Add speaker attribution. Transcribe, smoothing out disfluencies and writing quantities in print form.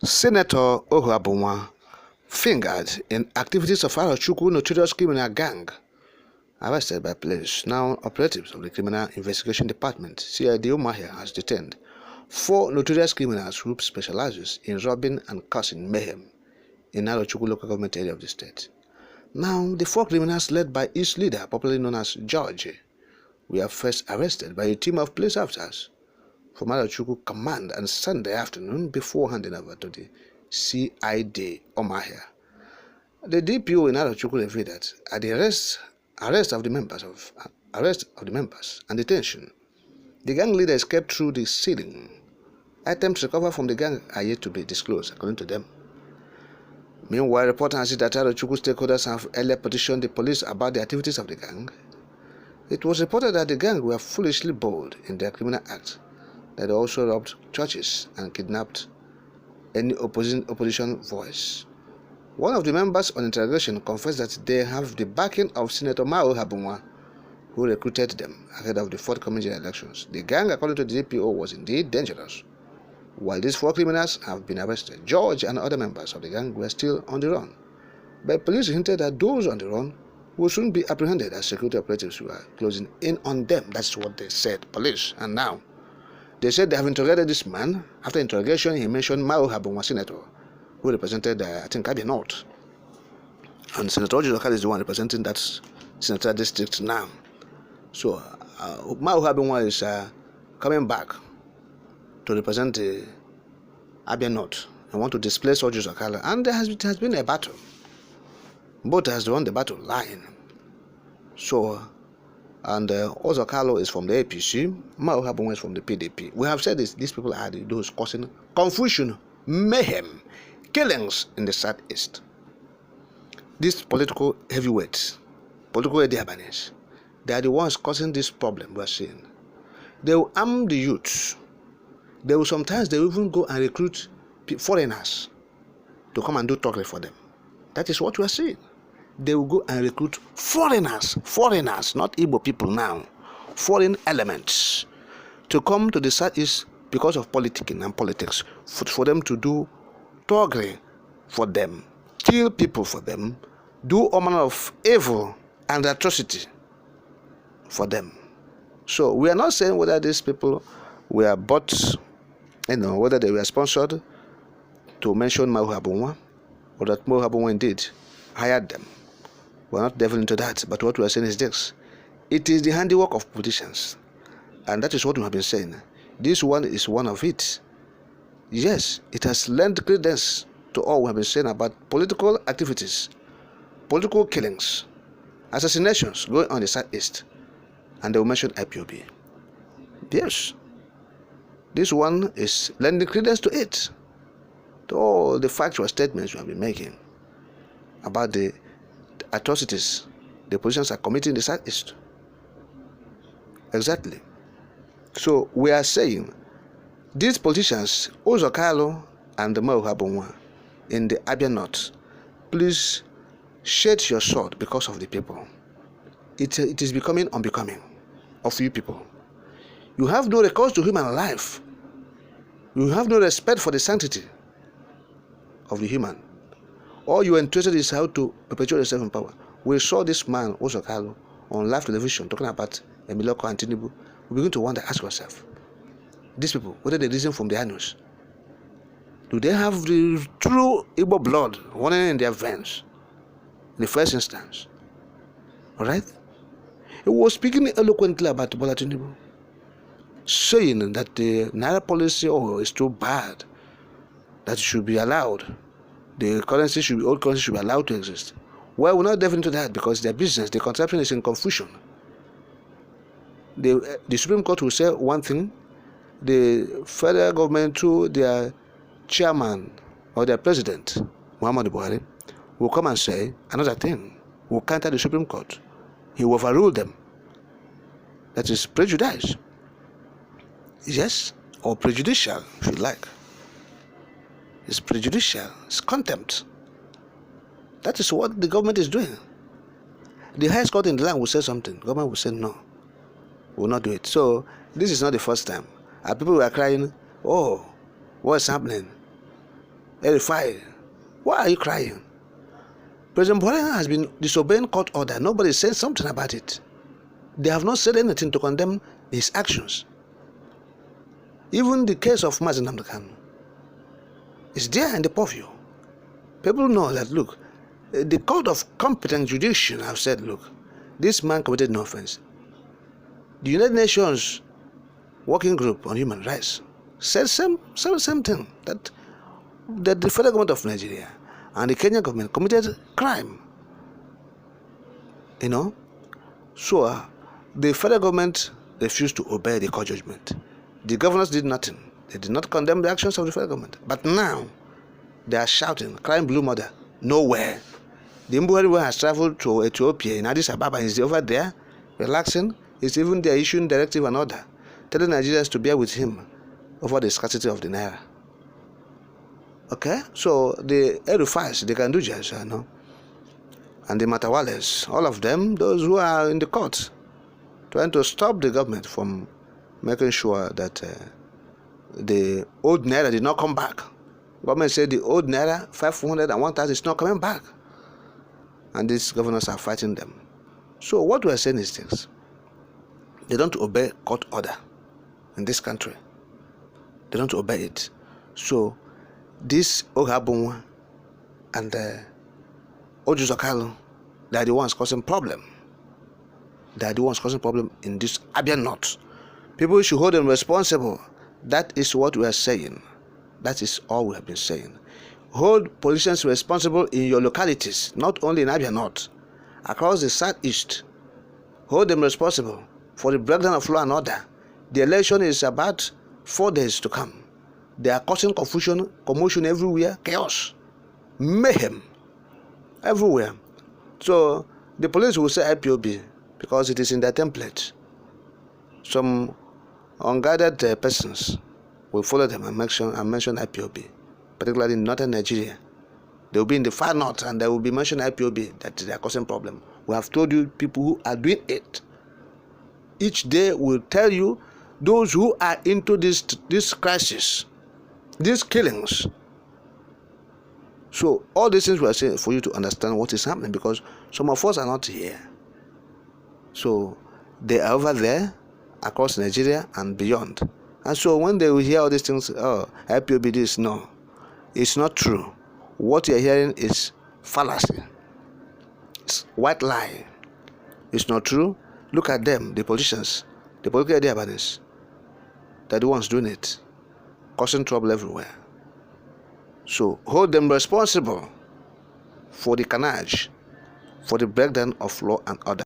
Speaker 1: Senator OHUABUNWA fingered in activities of Arochukwu notorious criminal gang, arrested by police. Now, operatives of the Criminal Investigation Department, CID Umuahia, has detained 4 notorious criminals who specializes in robbing and causing mayhem in Arochukwu local government area of the state. Now, the 4 criminals led by its leader, popularly known as George, were first arrested by a team of police officers from Arochukwu command on Sunday afternoon before handing over to the CID Umuahia. The DPO in Arochukwu revealed that at the arrest of the members and detention, the gang leader escaped through the ceiling. Items recovered from the gang are yet to be disclosed, according to them. Meanwhile, reports has it that Arochukwu stakeholders have earlier petitioned the police about the activities of the gang. It was reported that the gang were foolishly bold in their criminal acts, that they also robbed churches and kidnapped any opposition voice. One of the members on interrogation confessed that they have the backing of Senator OHUABUNWA, who recruited them ahead of the forthcoming general elections. The gang, according to the DPO, was indeed dangerous. While these 4 criminals have been arrested, George and other members of the gang were still on the run. But police hinted that those on the run will soon be apprehended as security operatives were closing in on them. That's what they said, police. And now, they said they have interrogated this man. After interrogation, he mentioned OHUABUNWA senator, who represented, I think, Abia North. And Senator Ojuzokal is the one representing that senatorial district now. So, OHUABUNWA is coming back to represent the Abia North and want to displace Ojuzokal. And there has been a battle. Both has won the battle line. So, and Ozokalo is from the APC, OHUABUNWA is from the PDP. We have said this, these people are those causing confusion, mayhem, killings in the southeast. These political heavyweights, political Ediabanes, they are the ones causing this problem we are seeing. They will arm the youths. They will even go and recruit foreigners to come and do talking for them. That is what we are seeing. They will go and recruit foreigners, not Igbo people now, foreign elements, to come to the southeast because of politicking and politics, for them to do toggery for them, kill people for them, do all manner of evil and atrocity for them. So we are not saying whether these people were bought, whether they were sponsored to mention OHUABUNWA, or that OHUABUNWA indeed hired them. We're not delving into that, but what we are saying is this. It is the handiwork of politicians, and that is what we have been saying. This one is one of it. Yes, it has lent credence to all we have been saying about political activities, political killings, assassinations going on in the southeast, and they will mention IPOB. Yes, this one is lending credence to it, to all the factual statements we have been making about the atrocities the politicians are committing in the southeast. Exactly. So we are saying these politicians, Ozokalo and the OHUABUNWA in the Abia North, please shed your sword because of the people. It is becoming unbecoming of you people. You have no recourse to human life. You have no respect for the sanctity of the human. All you are interested is how to perpetuate yourself in power. We saw this man, Ozokalo, on live television talking about Emiloko and Tinubu. We begin to wonder, ask yourself, these people, whether they reason from their anus, do they have the true Igbo blood running in their veins in the first instance? Alright? He was speaking eloquently about Bola Tinubu, saying that the Naira policy is too bad, that it should be allowed. The old currency should be allowed to exist. Well, we're not delving into that because their business, the conception is in confusion. The Supreme Court will say one thing, the federal government through their chairman or their president, Muhammadu Buhari, will come and say another thing, will counter the Supreme Court. He will overrule them. That is prejudice. Yes, or prejudicial, if you like. It's prejudicial, it's contempt. That is what the government is doing. The highest court in the land will say something, the government will say no, will not do it. So this is not the first time. And people were crying, oh, what's happening? El-Rufai, why are you crying? President Buhari has been disobeying court order. Nobody said something about it. They have not said anything to condemn his actions. Even the case of Mazi Nnamdi Kanu is there in the purview. People know that, look, the court of competent jurisdiction have said, look, this man committed no offense. The United Nations Working Group on Human Rights said same thing, that the federal government of Nigeria and the Kenyan government committed crime. So the federal government refused to obey the court judgment. The governors did nothing. They did not condemn the actions of the federal government. But now they are shouting, crying blue mother, nowhere. The Buhari has traveled to Ethiopia in Addis Ababa. He's over there, relaxing. He's even there issuing directive and order, telling Nigerians to bear with him over the scarcity of the naira. Okay, so the El-Rufais, they can do just, and the Matawales, all of them, those who are in the court, trying to stop the government from making sure that the old naira did not come back. Government said the old naira, 500 and 1,000 is not coming back. And these governors are fighting them. So what we are saying is this. They don't obey court order in this country. They don't obey it. So this OHUABUNWA and OHUABUNWA, they are the ones causing problem. They are the ones causing problem in this Abia North. People should hold them responsible. That is what we are saying. That is all we have been saying. Hold politicians responsible in your localities, not only in Abia North, across the southeast. Hold them responsible for the breakdown of law and order. The election is about 4 days to come. They are causing confusion, commotion everywhere, chaos, mayhem everywhere. So the police will say IPOB because it is in their template. Some unguided persons will follow them and mention IPOB, particularly in northern Nigeria. They will be in the far north and they will be mentioning IPOB, that they are causing problem. We have told you people who are doing it. Each day will tell you those who are into this crisis, these killings. So all these things we are saying for you to understand what is happening, because some of us are not here. So they are over there across Nigeria and beyond. And so when they will hear all these things, IPOB this, no, it's not true. What you're hearing is fallacy. It's white lie. It's not true. Look at them, the politicians, the political diabanists. They're the ones doing it, causing trouble everywhere. So hold them responsible for the carnage, for the breakdown of law and order.